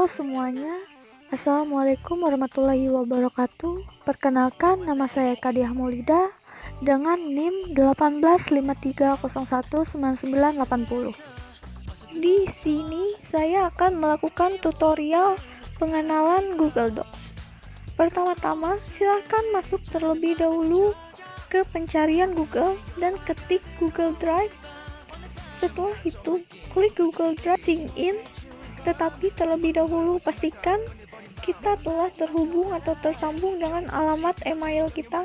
Halo semuanya, Assalamualaikum warahmatullahi wabarakatuh. Perkenalkan, nama saya Kadiah Maulida dengan NIM 1853019980. Di sini saya akan melakukan tutorial pengenalan Google Docs. Pertama-tama, silakan masuk terlebih dahulu ke pencarian Google dan ketik Google Drive. Setelah itu, klik Google Drive Sign In. Tetapi terlebih dahulu pastikan kita telah terhubung atau tersambung dengan alamat email kita.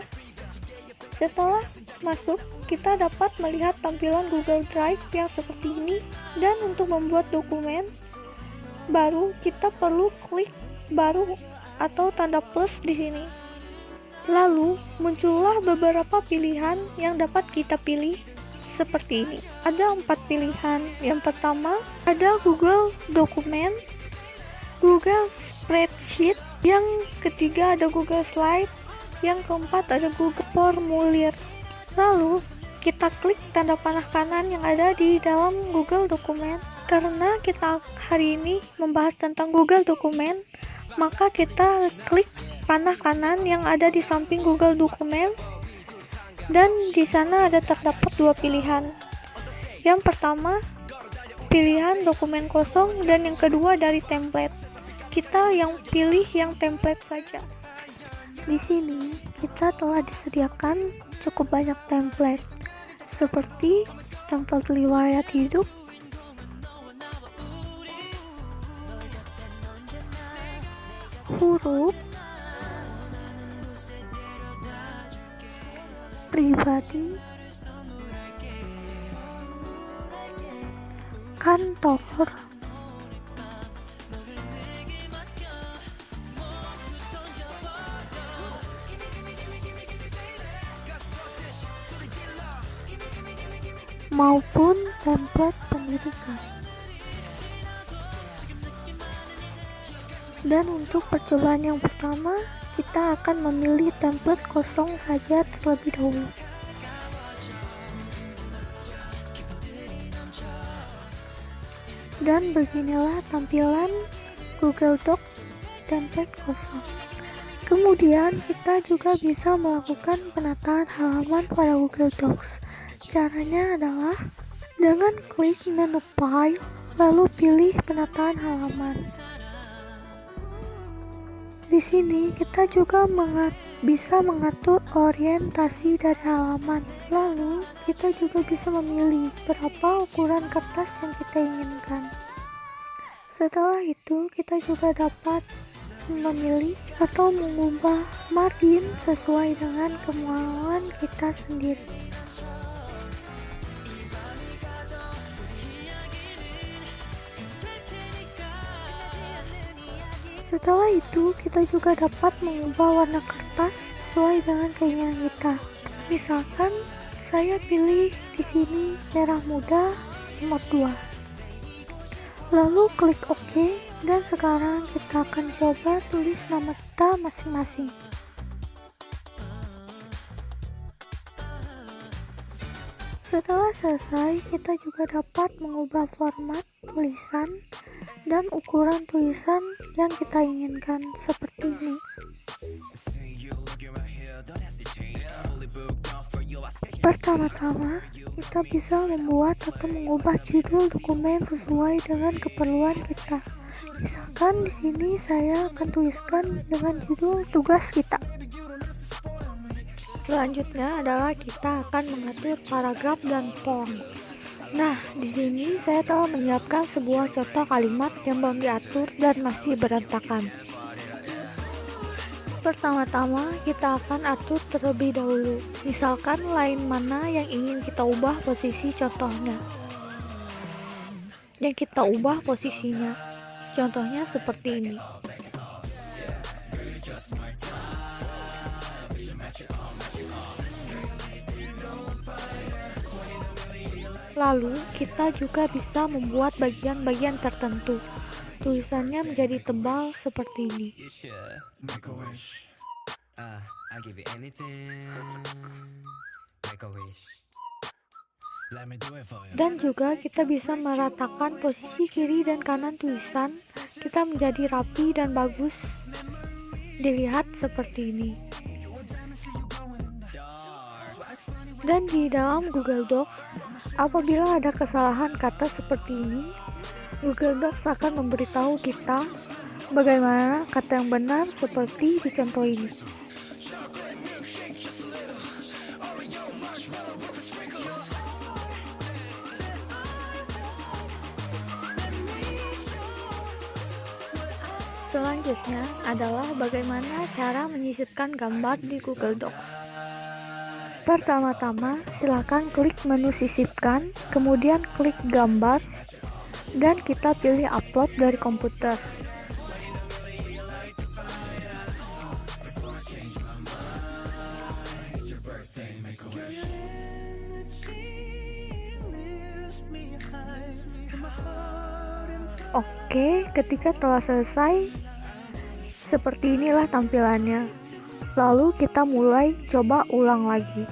Setelah masuk, kita dapat melihat tampilan Google Drive yang seperti ini, dan untuk membuat dokumen baru kita perlu klik baru atau tanda plus di sini. Lalu muncullah beberapa pilihan yang dapat kita pilih. Seperti ini, ada 4 pilihan. Yang pertama, ada Google Dokumen, Google Spreadsheet, yang ketiga ada Google Slide, yang keempat ada Google Formulir. Lalu, kita klik tanda panah kanan yang ada di dalam Google Dokumen. Karena kita hari ini membahas tentang Google Dokumen, maka kita klik panah kanan yang ada di samping Google Dokumen. Dan di sana ada terdapat 2 pilihan. Yang pertama, pilihan dokumen kosong, dan yang kedua dari template. Kita yang pilih yang template saja. Di sini kita telah disediakan cukup banyak template, seperti template riwayat hidup, huruf, pribadi, kantor, maupun template pendidikan. Dan untuk percobaan yang pertama, kita akan memilih template kosong saja terlebih dahulu. Dan beginilah tampilan Google Docs template kosong. Kemudian kita juga bisa melakukan penataan halaman pada Google Docs. Caranya adalah dengan klik menu File, lalu pilih penataan halaman. Di sini kita juga bisa mengatur orientasi dari halaman. Lalu kita juga bisa memilih berapa ukuran kertas yang kita inginkan. Setelah itu kita juga dapat memilih atau mengubah margin sesuai dengan kemauan kita sendiri. Setelah itu, kita juga dapat mengubah warna kertas sesuai dengan keinginan kita. Misalkan, saya pilih di sini merah muda nomor 2. Lalu klik OK, dan sekarang kita akan coba tulis nama kita masing-masing. Setelah selesai, kita juga dapat mengubah format tulisan dan ukuran tulisan yang kita inginkan seperti ini. Pertama-tama, kita bisa membuat atau mengubah judul dokumen sesuai dengan keperluan kita. Misalkan di sini saya akan tuliskan dengan judul tugas kita. Selanjutnya adalah kita akan mengatur paragraf dan form. Nah, di sini saya telah menyiapkan sebuah contoh kalimat yang belum diatur dan masih berantakan. Pertama-tama, kita akan atur terlebih dahulu. Misalkan line mana yang ingin kita ubah posisi contohnya. Yang kita ubah posisinya. Contohnya seperti ini. Lalu, kita juga bisa membuat bagian-bagian tertentu. Tulisannya menjadi tebal seperti ini. Dan juga kita bisa meratakan posisi kiri dan kanan tulisan, kita menjadi rapi dan bagus dilihat seperti ini. Dan di dalam Google Docs, apabila ada kesalahan kata seperti ini, Google Docs akan memberitahu kita bagaimana kata yang benar seperti di contoh ini. Selanjutnya adalah bagaimana cara menyisipkan gambar di Google Docs. Pertama-tama, silakan klik menu sisipkan, kemudian klik gambar, dan kita pilih upload dari komputer. Oke, ketika telah selesai, seperti inilah tampilannya. Lalu kita mulai coba ulang lagi.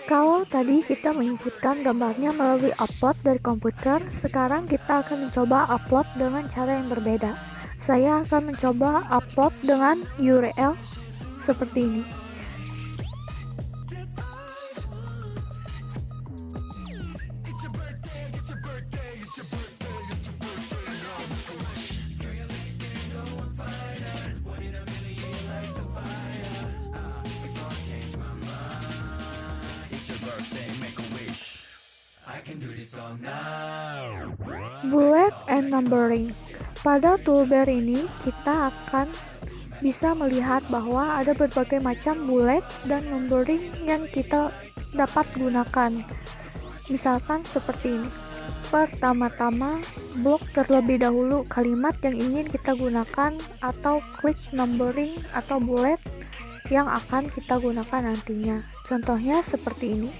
Kalau tadi kita menyisipkan gambarnya melalui upload dari komputer, sekarang kita akan mencoba upload dengan cara yang berbeda. Saya akan mencoba upload dengan URL seperti ini. Bullet and numbering. Pada toolbar ini kita akan bisa melihat bahwa ada berbagai macam bullet dan numbering yang kita dapat gunakan. Misalkan seperti ini. Pertama-tama, blok terlebih dahulu kalimat yang ingin kita gunakan atau klik numbering atau bullet yang akan kita gunakan nantinya. Contohnya seperti ini.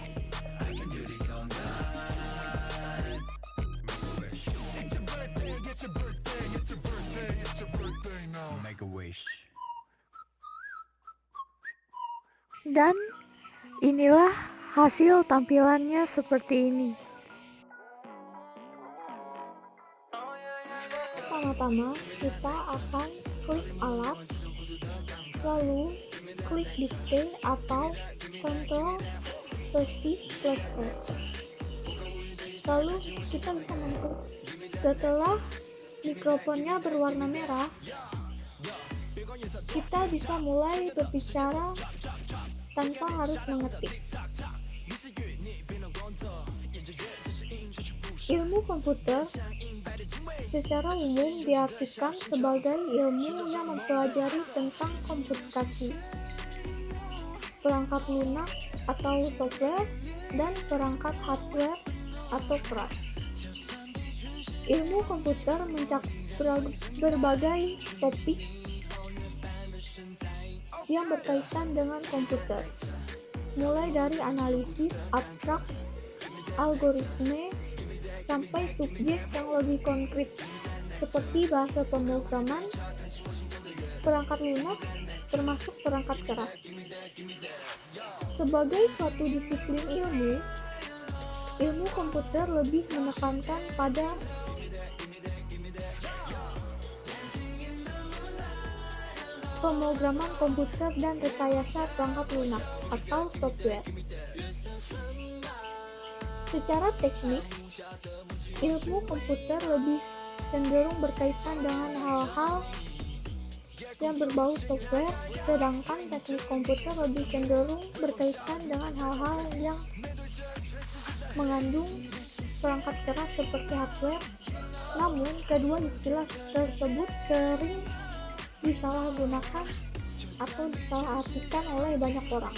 Dan inilah hasil tampilannya seperti ini. Pertama-tama kita akan klik alat, lalu klik dikte atau Ctrl Shift plus E. Lalu kita bisa mengklik. Setelah mikrofonnya berwarna merah, kita bisa mulai berbicara tanpa harus mengetik. Ilmu komputer secara umum diartikan sebagai ilmu yang mempelajari tentang komputasi, perangkat lunak atau software, dan perangkat hardware atau keras. Ilmu komputer mencakup berbagai topik yang berkaitan dengan komputer, mulai dari analisis abstrak, algoritme, sampai subjek yang lebih konkret, seperti bahasa pemrograman, perangkat lunak, termasuk perangkat keras. Sebagai suatu disiplin ilmu komputer lebih menekankan pada pemrograman komputer dan rekayasa perangkat lunak atau software. Secara teknik, ilmu komputer lebih cenderung berkaitan dengan hal-hal yang berbau software, sedangkan teknik komputer lebih cenderung berkaitan dengan hal-hal yang mengandung perangkat keras seperti hardware. Namun, kedua istilah tersebut sering disalahgunakan atau disalahartikan oleh banyak orang.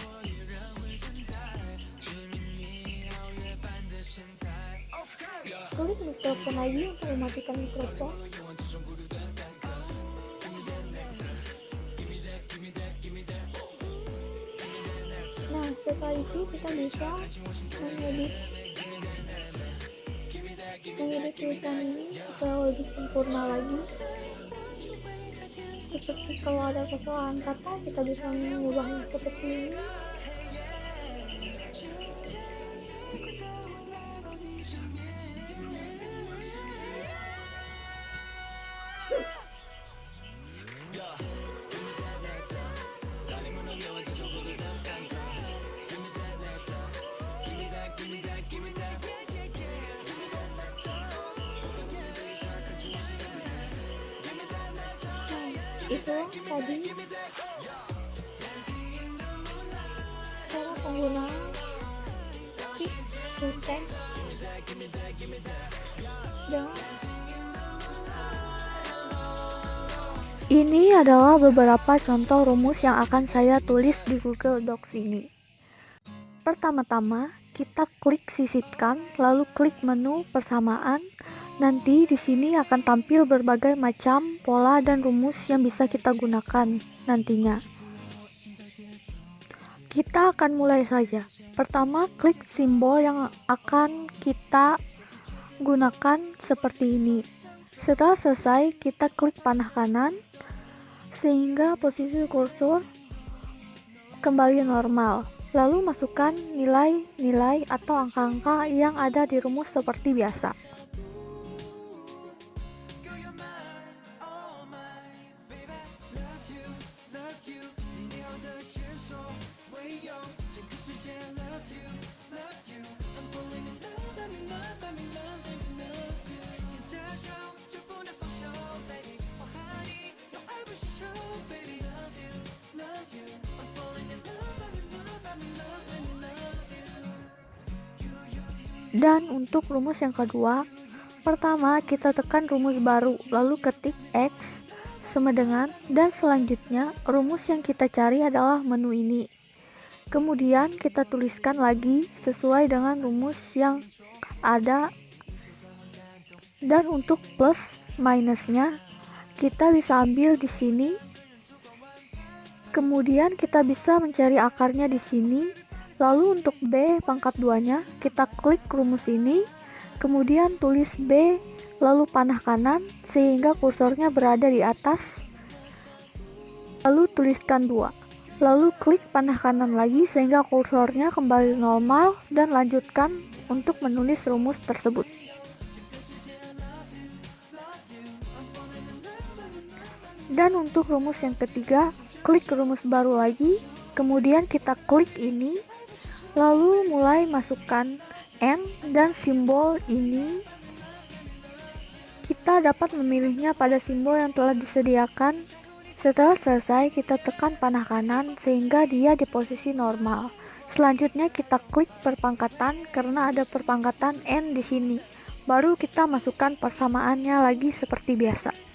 Klik mikrofon lagi untuk mematikan mikrofon. Nah, setelah itu kita bisa mengedit tulisan ini supaya lebih sempurna lagi. Seperti kalau ada kesalahan kata, kita bisa mengubahnya seperti ini. Itu tadi cara penggunaan keep to text dengan ini adalah beberapa contoh rumus yang akan saya tulis di Google Docs ini. Pertama-tama, kita klik sisipkan, lalu klik menu persamaan. Nanti di sini akan tampil berbagai macam pola dan rumus yang bisa kita gunakan nantinya. Kita akan mulai saja. Pertama, klik simbol yang akan kita gunakan seperti ini. Setelah selesai, kita klik panah kanan sehingga posisi kursor kembali normal. Lalu masukkan nilai-nilai atau angka-angka yang ada di rumus seperti biasa. Dan untuk rumus yang kedua, pertama kita tekan rumus baru, lalu ketik X sama dengan, dan selanjutnya rumus yang kita cari adalah menu ini. Kemudian kita tuliskan lagi sesuai dengan rumus yang ada. Dan untuk plus minusnya kita bisa ambil di sini. Kemudian kita bisa mencari akarnya di sini. Lalu untuk B pangkat 2-nya, kita klik rumus ini, kemudian tulis B, lalu panah kanan, sehingga kursornya berada di atas, lalu tuliskan 2. Lalu klik panah kanan lagi, sehingga kursornya kembali normal, dan lanjutkan untuk menulis rumus tersebut. Dan untuk rumus yang ketiga, klik rumus baru lagi, kemudian kita klik ini, lalu mulai masukkan N dan simbol ini. Kita dapat memilihnya pada simbol yang telah disediakan. Setelah selesai, kita tekan panah kanan sehingga dia di posisi normal. Selanjutnya kita klik perpangkatan karena ada perpangkatan N di sini. Baru kita masukkan persamaannya lagi seperti biasa.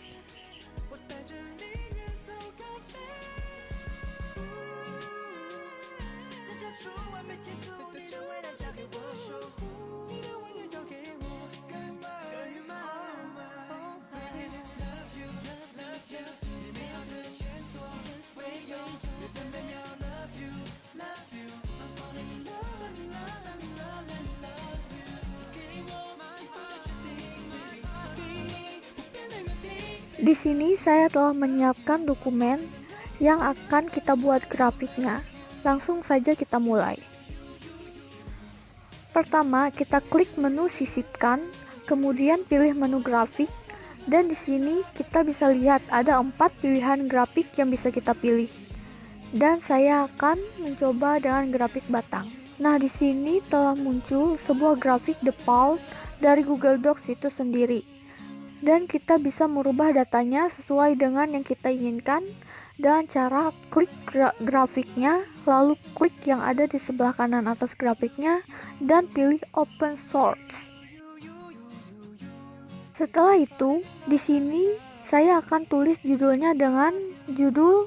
Di sini saya telah menyiapkan dokumen yang akan kita buat grafiknya. Langsung saja kita mulai. Pertama, kita klik menu sisipkan, kemudian pilih menu grafik, dan di sini kita bisa lihat ada 4 pilihan grafik yang bisa kita pilih. Dan saya akan mencoba dengan grafik batang. Nah, di sini telah muncul sebuah grafik default dari Google Docs itu sendiri. Dan kita bisa merubah datanya sesuai dengan yang kita inginkan dengan cara klik grafiknya, lalu klik yang ada di sebelah kanan atas grafiknya dan pilih open source. Setelah itu, di sini saya akan tulis judulnya dengan judul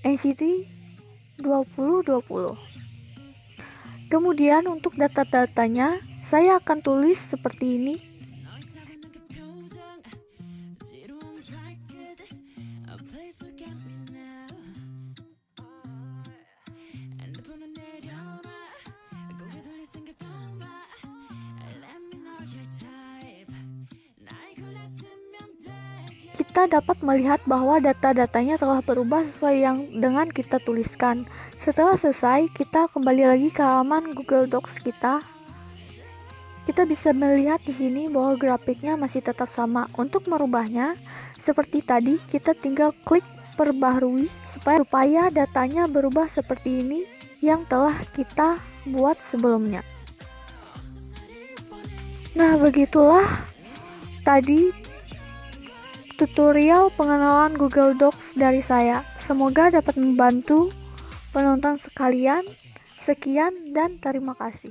NCT 2020. Kemudian untuk data-datanya saya akan tulis seperti ini. kita dapat melihat bahwa data-datanya telah berubah sesuai yang dengan kita tuliskan. Setelah selesai, kita kembali lagi ke halaman Google Docs kita. Kita bisa melihat di sini bahwa grafiknya masih tetap sama. Untuk merubahnya, seperti tadi, kita tinggal klik perbaharui supaya datanya berubah seperti ini yang telah kita buat sebelumnya. Nah, begitulah tadi tutorial pengenalan Google Docs dari saya. Semoga dapat membantu penonton sekalian. Sekian dan terima kasih.